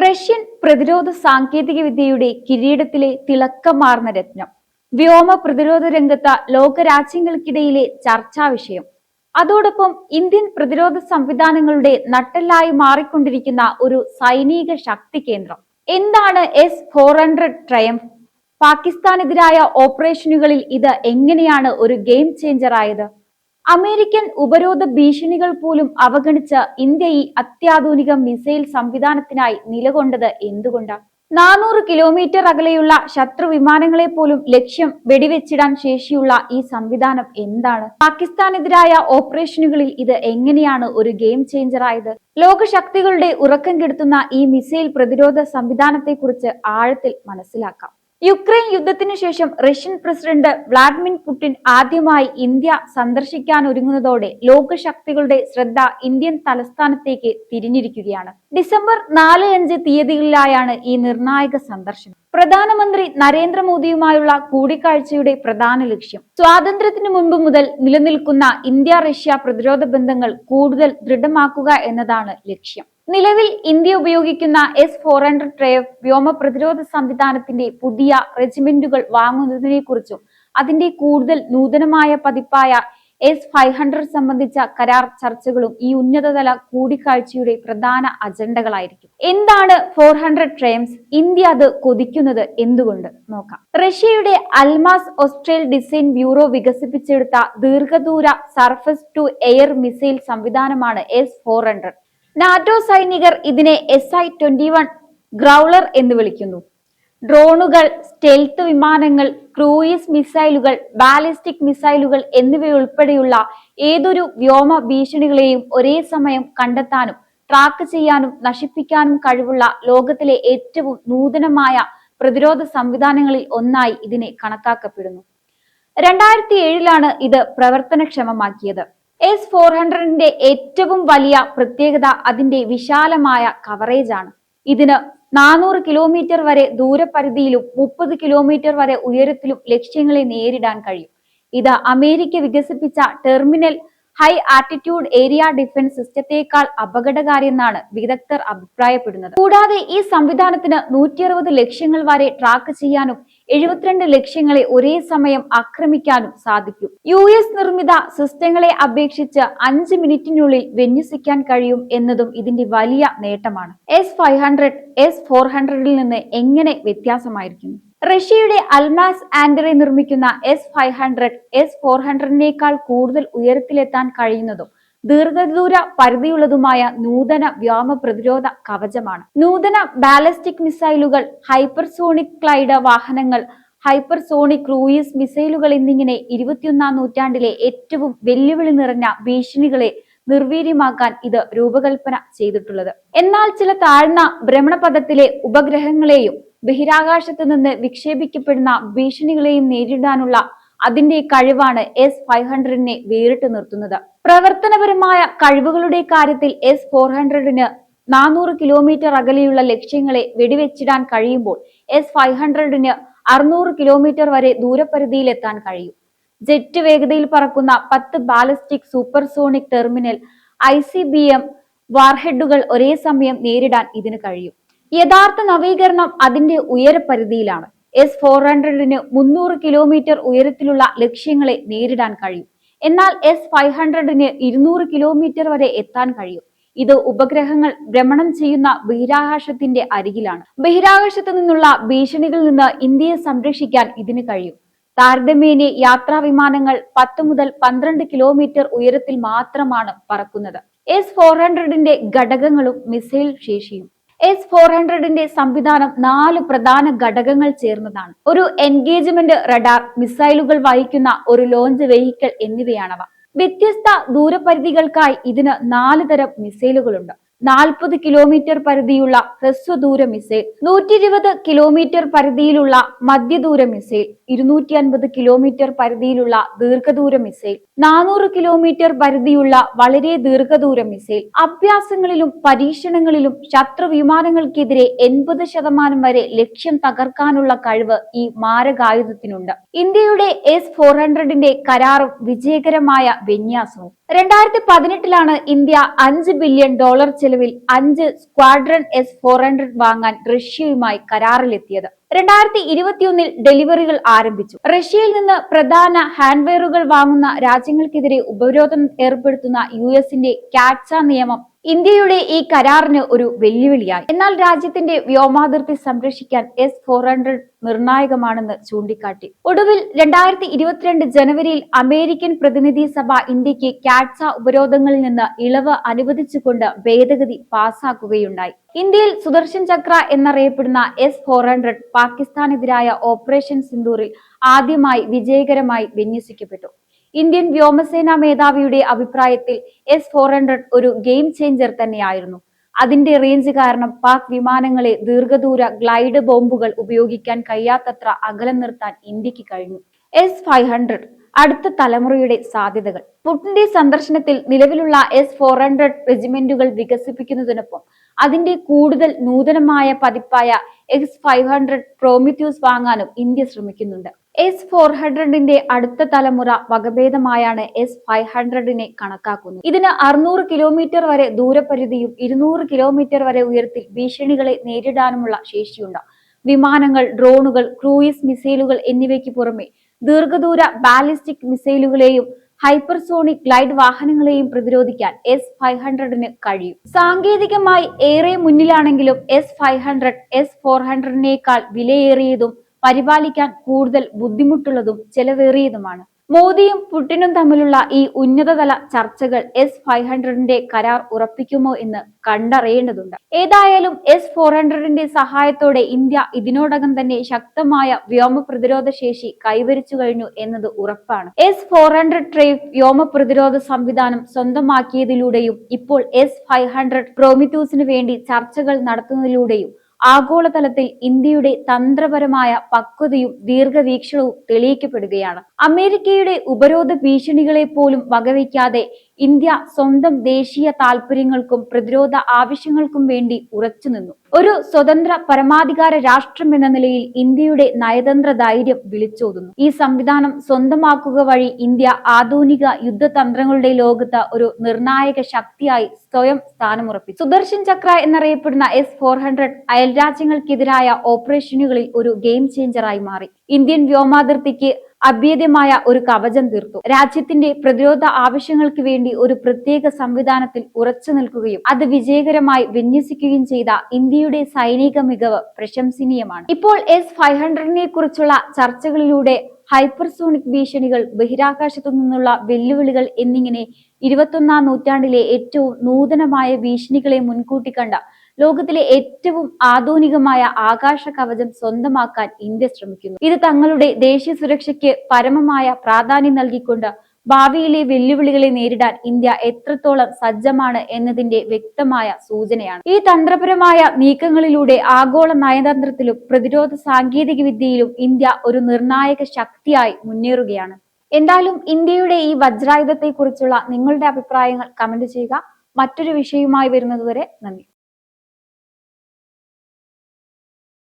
Russian പ്രതിരോധ സാങ്കേതിക വിദ്യയുടെ കിരീടത്തിലെ തിളക്കമാർന്ന രത്നം. വ്യോമ പ്രതിരോധ രംഗത്ത് ലോകരാജ്യങ്ങൾക്കിടയിലെ ചർച്ചാ വിഷയം. അതോടൊപ്പം ഇന്ത്യൻ പ്രതിരോധ സംവിധാനങ്ങളുടെ നട്ടെല്ലായി മാറിക്കൊണ്ടിരിക്കുന്ന ഒരു സൈനിക ശക്തി കേന്ദ്രം. എന്താണ് S-400 ട്രയംഫ്? പാകിസ്ഥാനെതിരായ ഓപ്പറേഷനുകളിൽ ഇത് എങ്ങനെയാണ് ഒരു ഗെയിം ചേഞ്ചർ ആയത്? അമേരിക്കൻ ഉപരോധ ഭീഷണികൾ പോലും അവഗണിച്ച് ഇന്ത്യ ഈ അത്യാധുനിക മിസൈൽ സംവിധാനത്തിനായി നിലകൊണ്ടത് എന്തുകൊണ്ടാണ്? 400 കിലോമീറ്റർ അകലെയുള്ള ശത്രു വിമാനങ്ങളെ പോലും ലക്ഷ്യം വെടിവെച്ചിടാൻ ശേഷിയുള്ള ഈ സംവിധാനം എന്താണ്? പാകിസ്ഥാനെതിരായ ഓപ്പറേഷനുകളിൽ ഇത് എങ്ങനെയാണ് ഒരു ഗെയിം ചേഞ്ചർ ആയത്? ലോകശക്തികളുടെ ഉറക്കം കെടുത്തുന്ന ഈ മിസൈൽ പ്രതിരോധ സംവിധാനത്തെക്കുറിച്ച് ആഴത്തിൽ മനസ്സിലാക്കാം. യുക്രൈൻ യുദ്ധത്തിനു ശേഷം റഷ്യൻ പ്രസിഡന്റ് വ്ളാഡിമിർ പുടിൻ ആദ്യമായി ഇന്ത്യ സന്ദർശിക്കാനൊരുങ്ങുന്നതോടെ ലോകശക്തികളുടെ ശ്രദ്ധ ഇന്ത്യൻ തലസ്ഥാനത്തേക്ക് തിരിഞ്ഞിരിക്കുകയാണ്. ഡിസംബർ 4-5 തീയതികളിലായാണ് ഈ നിർണായക സന്ദർശനം. പ്രധാനമന്ത്രി നരേന്ദ്രമോദിയുമായുള്ള കൂടിക്കാഴ്ചയുടെ പ്രധാന ലക്ഷ്യം സ്വാതന്ത്ര്യത്തിനു മുൻപ് മുതൽ നിലനിൽക്കുന്ന ഇന്ത്യ-റഷ്യ പ്രതിരോധ ബന്ധങ്ങൾ കൂടുതൽ ദൃഢമാക്കുക എന്നതാണ് ലക്ഷ്യം. നിലവിൽ ഇന്ത്യ ഉപയോഗിക്കുന്ന S-400 ട്രയംഫ് വ്യോമ പ്രതിരോധ സംവിധാനത്തിന്റെ പുതിയ റെജിമെന്റുകൾ വാങ്ങുന്നതിനെ കുറിച്ചും അതിന്റെ കൂടുതൽ നൂതനമായ പതിപ്പായ S-500 സംബന്ധിച്ച കരാർ ചർച്ചകളും ഈ ഉന്നതതല കൂടിക്കാഴ്ചയുടെ പ്രധാന അജണ്ടകളായിരിക്കും. എന്താണ് 400 ട്രയംഫ്? ഇന്ത്യ അത് കൊതിക്കുന്നത് എന്തുകൊണ്ട്? നോക്കാം. റഷ്യയുടെ അൽമാസ് ഓസ്ട്രേൽ ഡിസൈൻ ബ്യൂറോ വികസിപ്പിച്ചെടുത്ത ദീർഘദൂര സർഫസ് ടു എയർ മിസൈൽ സംവിധാനമാണ് S-400. നാറ്റോ സൈനികർ ഇതിനെ SI-21 ഗ്രൗളർ എന്ന് വിളിക്കുന്നു. ഡ്രോണുകൾ, സ്റ്റെൽത്ത് വിമാനങ്ങൾ, ക്രൂയിസ് മിസൈലുകൾ, ബാലിസ്റ്റിക് മിസൈലുകൾ എന്നിവയുൾപ്പെടെയുള്ള ഏതൊരു വ്യോമ ഭീഷണികളെയും ഒരേ സമയം കണ്ടെത്താനും ട്രാക്ക് ചെയ്യാനും നശിപ്പിക്കാനും കഴിവുള്ള ലോകത്തിലെ ഏറ്റവും നൂതനമായ പ്രതിരോധ സംവിധാനങ്ങളിൽ ഒന്നായി ഇതിനെ കണക്കാക്കപ്പെടുന്നു. 2007 ഇത് പ്രവർത്തനക്ഷമമാക്കിയത്. S-400ന്റെ ഏറ്റവും വലിയ പ്രത്യേകത അതിന്റെ വിശാലമായ കവറേജ് ആണ്. ഇതിന് 400 കിലോമീറ്റർ വരെ ദൂരപരിധിയിലും 30 കിലോമീറ്റർ വരെ ഉയരത്തിലും ലക്ഷ്യങ്ങളെ നേരിടാൻ കഴിയും. ഇത് അമേരിക്ക വികസിപ്പിച്ച ടെർമിനൽ ഹൈ ആർട്ടിറ്റ്യൂഡ് ഏരിയ ഡിഫൻസ് സിസ്റ്റത്തെക്കാൾ അപകടകാരിയെന്നാണ് വിദഗ്ധർ അഭിപ്രായപ്പെടുന്നത്. കൂടാതെ ഈ സംവിധാനത്തിന് 160 ലക്ഷ്യങ്ങൾ വരെ ട്രാക്ക് ചെയ്യാനും 72 ലക്ഷ്യങ്ങളെ ഒരേ സമയം ആക്രമിക്കാനും സാധിക്കും. US നിർമ്മിത സിസ്റ്റങ്ങളെ അപേക്ഷിച്ച് 5 മിനിറ്റിനുള്ളിൽ വിന്യസിക്കാൻ കഴിയും എന്നതും ഇതിന്റെ വലിയ നേട്ടമാണ്. S-500 S-400ൽ നിന്ന് എങ്ങനെ വ്യത്യാസമായിരിക്കുന്നു? റഷ്യയുടെ അൽമാസ് ആൻഡറെ നിർമ്മിക്കുന്ന S-500 S-400നേക്കാൾ കൂടുതൽ ഉയരത്തിലെത്താൻ കഴിയുന്നതും ദീർഘദൂര പരിധിയുള്ളതുമായ നൂതന വ്യോമ പ്രതിരോധ കവചമാണ്. നൂതന ബാലിസ്റ്റിക് മിസൈലുകൾ, ഹൈപ്പർസോണിക് ഗ്ലൈഡർ വാഹനങ്ങൾ, ഹൈപ്പർസോണിക് ക്രൂയിസ് മിസൈലുകൾ എന്നിങ്ങനെ 21ാം നൂറ്റാണ്ടിലെ ഏറ്റവും വെല്ലുവിളി നിറഞ്ഞ ഭീഷണികളെ നിർവീര്യമാക്കാൻ ഇത് രൂപകൽപ്പന ചെയ്തിട്ടുള്ളത്. എന്നാൽ ചില താഴ്ന്ന ഭ്രമണപഥത്തിലെ ഉപഗ്രഹങ്ങളെയും ബഹിരാകാശത്ത് നിന്ന് വിക്ഷേപിക്കപ്പെടുന്ന ഭീഷണികളെയും നേരിടാനുള്ള അതിന്റെ കഴിവാണ് S-500നെ വേറിട്ട് നിർത്തുന്നത്. പ്രവർത്തനപരമായ കഴിവുകളുടെ കാര്യത്തിൽ S-400ന് 400 കിലോമീറ്റർ അകലെയുള്ള ലക്ഷ്യങ്ങളെ വെടിവെച്ചിടാൻ കഴിയുമ്പോൾ S-500ന് 600 കിലോമീറ്റർ വരെ ദൂരപരിധിയിൽ എത്താൻ കഴിയും. ജെറ്റ് വേഗതയിൽ പറക്കുന്ന 10 ബാലിസ്റ്റിക് സൂപ്പർസോണിക് ടെർമിനൽ ICBM വാർഹെഡുകൾ ഒരേ സമയം നേരിടാൻ ഇതിന് കഴിയും. യഥാർത്ഥ നവീകരണം അതിന്റെ ഉയരപരിധിയിലാണ്. S-400ന് 300 കിലോമീറ്റർ ഉയരത്തിലുള്ള ലക്ഷ്യങ്ങളെ നേരിടാൻ കഴിയും. എന്നാൽ S-500ന് 200 കിലോമീറ്റർ വരെ എത്താൻ കഴിയും. ഇത് ഉപഗ്രഹങ്ങൾ ഭ്രമണം ചെയ്യുന്ന ബഹിരാകാശത്തിന്റെ അരികിലാണ്. ബഹിരാകാശത്തു നിന്നുള്ള ഭീഷണികളിൽ നിന്ന് ഇന്ത്യയെ സംരക്ഷിക്കാൻ ഇതിന് കഴിയും. താരതമ്യേന യാത്രാ വിമാനങ്ങൾ 10 മുതൽ 12 കിലോമീറ്റർ ഉയരത്തിൽ മാത്രമാണ് പറക്കുന്നത്. S-400ന്റെ ഘടകങ്ങളും മിസൈൽ ശേഷിയും. S-400ന്റെ സംവിധാനം 4 പ്രധാന ഘടകങ്ങൾ ചേർന്നതാണ്. ഒരു എൻഗേജ്മെന്റ് റഡാർ, മിസൈലുകൾ വഹിക്കുന്ന ഒരു ലോഞ്ച് വെഹിക്കിൾ എന്നിവയാണവ. വ്യത്യസ്ത ദൂരപരിധികൾക്കായി ഇതിന് 4 തരം മിസൈലുകളുണ്ട്. 40 കിലോമീറ്റർ പരിധിയുള്ള ഹ്രസ്വദൂര മിസൈൽ, 120 കിലോമീറ്റർ പരിധിയിലുള്ള മധ്യദൂര മിസൈൽ, 250 കിലോമീറ്റർ പരിധിയിലുള്ള ദീർഘദൂര മിസൈൽ, 400 കിലോമീറ്റർ പരിധിയുള്ള വളരെ ദീർഘദൂര മിസൈൽ. അഭ്യാസങ്ങളിലും പരീക്ഷണങ്ങളിലും ശത്രു വിമാനങ്ങൾക്കെതിരെ 80% വരെ ലക്ഷ്യം തകർക്കാനുള്ള കഴിവ് ഈ മാരകായുധത്തിനുണ്ട്. ഇന്ത്യയുടെ S-400ന്റെ കരാറും വിജയകരമായ വിന്യാസവും. 2018 ഇന്ത്യ $5 ബില്യൺ ചെലവിൽ 5 സ്ക്വാഡ്രൺ S-400 വാങ്ങാൻ റഷ്യയുമായി കരാറിലെത്തിയത്. 2021 ഡെലിവറികൾ ആരംഭിച്ചു. റഷ്യയിൽ നിന്ന് പ്രധാന ഹാൻഡ്വെയറുകൾ വാങ്ങുന്ന രാജ്യങ്ങൾക്കെതിരെ ഉപരോധം ഏർപ്പെടുത്തുന്ന യുഎസിന്റെ കാറ്റ്സ നിയമം ഇന്ത്യയുടെ ഈ കരാറിന് ഒരു വെല്ലുവിളിയായി. എന്നാൽ രാജ്യത്തിന്റെ വ്യോമാതിർത്തി സംരക്ഷിക്കാൻ S-400 നിർണായകമാണെന്ന് ചൂണ്ടിക്കാട്ടി. ഒടുവിൽ 2022 ജനുവരിയിൽ അമേരിക്കൻ പ്രതിനിധി സഭ ഇന്ത്യക്ക് കാറ്റ്സ ഉപരോധങ്ങളിൽ നിന്ന് ഇളവ് അനുവദിച്ചുകൊണ്ട് ഭേദഗതി പാസാക്കുകയുണ്ടായി. ഇന്ത്യയിൽ സുദർശൻ ചക്ര എന്നറിയപ്പെടുന്ന S-400 പാകിസ്ഥാനെതിരായ ഓപ്പറേഷൻ സിന്ദൂറിൽ ആദ്യമായി വിജയകരമായി വിന്യസിക്കപ്പെട്ടു. ഇന്ത്യൻ വ്യോമസേനാ മേധാവിയുടെ അഭിപ്രായത്തിൽ S-400 ഒരു ഗെയിം ചേഞ്ചർ തന്നെയായിരുന്നു. അതിന്റെ റേഞ്ച് കാരണം പാക് വിമാനങ്ങളെ ദീർഘദൂര ഗ്ലൈഡ് ബോംബുകൾ ഉപയോഗിക്കാൻ കഴിയാത്തത്ര അകലം നിർത്താൻ ഇന്ത്യക്ക് കഴിഞ്ഞു. S-500 അടുത്ത തലമുറയുടെ സാധ്യതകൾ. പുടിന്റെ സന്ദർശനത്തിൽ നിലവിലുള്ള S-400 റെജിമെന്റുകൾ വികസിപ്പിക്കുന്നതിനൊപ്പം അതിന്റെ കൂടുതൽ നൂതനമായ പതിപ്പായ X-500 പ്രോമിത്യൂസ് വാങ്ങാനും ഇന്ത്യ ശ്രമിക്കുന്നുണ്ട്. S-400ന്റെ അടുത്ത തലമുറ വകഭേദമായാണ് S-500നെ കണക്കാക്കുന്നത്. ഇതിന് 600 കിലോമീറ്റർ വരെ ദൂരപരിധിയും 200 കിലോമീറ്റർ വരെ ഉയരത്തിൽ ഭീഷണികളെ നേരിടാനുമുള്ള ശേഷിയുണ്ട്. വിമാനങ്ങൾ, ഡ്രോണുകൾ, ക്രൂയിസ് മിസൈലുകൾ എന്നിവയ്ക്ക് പുറമെ ദീർഘദൂര ബാലിസ്റ്റിക് മിസൈലുകളെയും ഹൈപ്പർസോണിക് ഗ്ലൈഡ് വാഹനങ്ങളെയും പ്രതിരോധിക്കാൻ S-500ന് കഴിയും. സാങ്കേതികമായി ഏറെ മുന്നിലാണെങ്കിലും S-500 S-400നേക്കാൾ വിലയേറിയതും പരിപാലിക്കാൻ കൂടുതൽ ബുദ്ധിമുട്ടുള്ളതും ചെലവേറിയതുമാണ്. മോദിയും പുടിനും തമ്മിലുള്ള ഈ ഉന്നതതല ചർച്ചകൾ S-500ന്റെ കരാർ ഉറപ്പിക്കുമോ എന്ന് കണ്ടറിയേണ്ടതുണ്ട്. ഏതായാലും S-400ന്റെ സഹായത്തോടെ ഇന്ത്യ ഇതിനോടകം തന്നെ ശക്തമായ വ്യോമ പ്രതിരോധ ശേഷി കൈവരിച്ചു കഴിഞ്ഞു എന്നത് ഉറപ്പാണ്. S-400 ട്രേഫ് വ്യോമ പ്രതിരോധ സംവിധാനം സ്വന്തമാക്കിയതിലൂടെയും ഇപ്പോൾ S-500 പ്രോമിത്യൂസിന് വേണ്ടി ചർച്ചകൾ നടത്തുന്നതിലൂടെയും ആഗോളതലത്തിൽ ഇന്ത്യയുടെ തന്ത്രപരമായ പക്വതയും ദീർഘവീക്ഷണവും തെളിയിക്കപ്പെടുകയാണ്. അമേരിക്കയുടെ ഉപരോധ ഭീഷണികളെ പോലും വകവയ്ക്കാതെ ഇന്ത്യ സ്വന്തം ദേശീയ താൽപര്യങ്ങൾക്കും പ്രതിരോധ ആവശ്യങ്ങൾക്കും വേണ്ടി ഉറച്ചുനിന്നു. ഒരു സ്വതന്ത്ര പരമാധികാര രാഷ്ട്രം എന്ന നിലയിൽ ഇന്ത്യയുടെ നയതന്ത്ര ധൈര്യം വിളിച്ചോതുന്നു. ഈ സംവിധാനം സ്വന്തമാക്കുക വഴി ഇന്ത്യ ആധുനിക യുദ്ധതന്ത്രങ്ങളുടെ ലോകത്ത് ഒരു നിർണായക ശക്തിയായി സ്വയം സ്ഥാനമുറപ്പിച്ചു. സുദർശൻ ചക്ര എന്നറിയപ്പെടുന്ന S-400 അയൽരാജ്യങ്ങൾക്കെതിരായ ഓപ്പറേഷനുകളിൽ ഒരു ഗെയിം ചേഞ്ചറായി മാറി. ഇന്ത്യൻ വ്യോമാതിർത്തിക്ക് അഭേദ്യമായ ഒരു കവചം തീർത്തു. രാജ്യത്തിന്റെ പ്രതിരോധ ആവശ്യങ്ങൾക്ക് വേണ്ടി ഒരു പ്രത്യേക സംവിധാനത്തിൽ ഉറച്ചു നിൽക്കുകയും അത് വിജയകരമായി വിന്യസിക്കുകയും ചെയ്ത ഇന്ത്യയുടെ സൈനിക മികവ് പ്രശംസനീയമാണ്. ഇപ്പോൾ S-500നെ കുറിച്ചുള്ള ചർച്ചകളിലൂടെ ഹൈപ്പർസോണിക് ഭീഷണികൾ, ബഹിരാകാശത്തു നിന്നുള്ള വെല്ലുവിളികൾ എന്നിങ്ങനെ 21ാം നൂറ്റാണ്ടിലെ ഏറ്റവും നൂതനമായ ഭീഷണികളെ മുൻകൂട്ടി കണ്ട ലോകത്തിലെ ഏറ്റവും ആധുനികമായ ആകാശ കവചം സ്വന്തമാക്കാൻ ഇന്ത്യ ശ്രമിക്കുന്നു. ഇത് തങ്ങളുടെ ദേശീയ സുരക്ഷയ്ക്ക് പരമമായ പ്രാധാന്യം നൽകിക്കൊണ്ട് ഭാവിയിലെ വെല്ലുവിളികളെ നേരിടാൻ ഇന്ത്യ എത്രത്തോളം സജ്ജമാണ് എന്നതിന്റെ വ്യക്തമായ സൂചനയാണ്. ഈ തന്ത്രപരമായ നീക്കങ്ങളിലൂടെ ആഗോള നയതന്ത്രത്തിലും പ്രതിരോധ സാങ്കേതിക വിദ്യയിലും ഇന്ത്യ ഒരു നിർണായക ശക്തിയായി മുന്നേറുകയാണ്. എന്തായാലും ഇന്ത്യയുടെ ഈ വജ്രായുധത്തെ കുറിച്ചുള്ള നിങ്ങളുടെ അഭിപ്രായങ്ങൾ കമന്റ് ചെയ്യുക. മറ്റൊരു വിഷയവുമായി വരുന്നതുവരെ നന്ദി.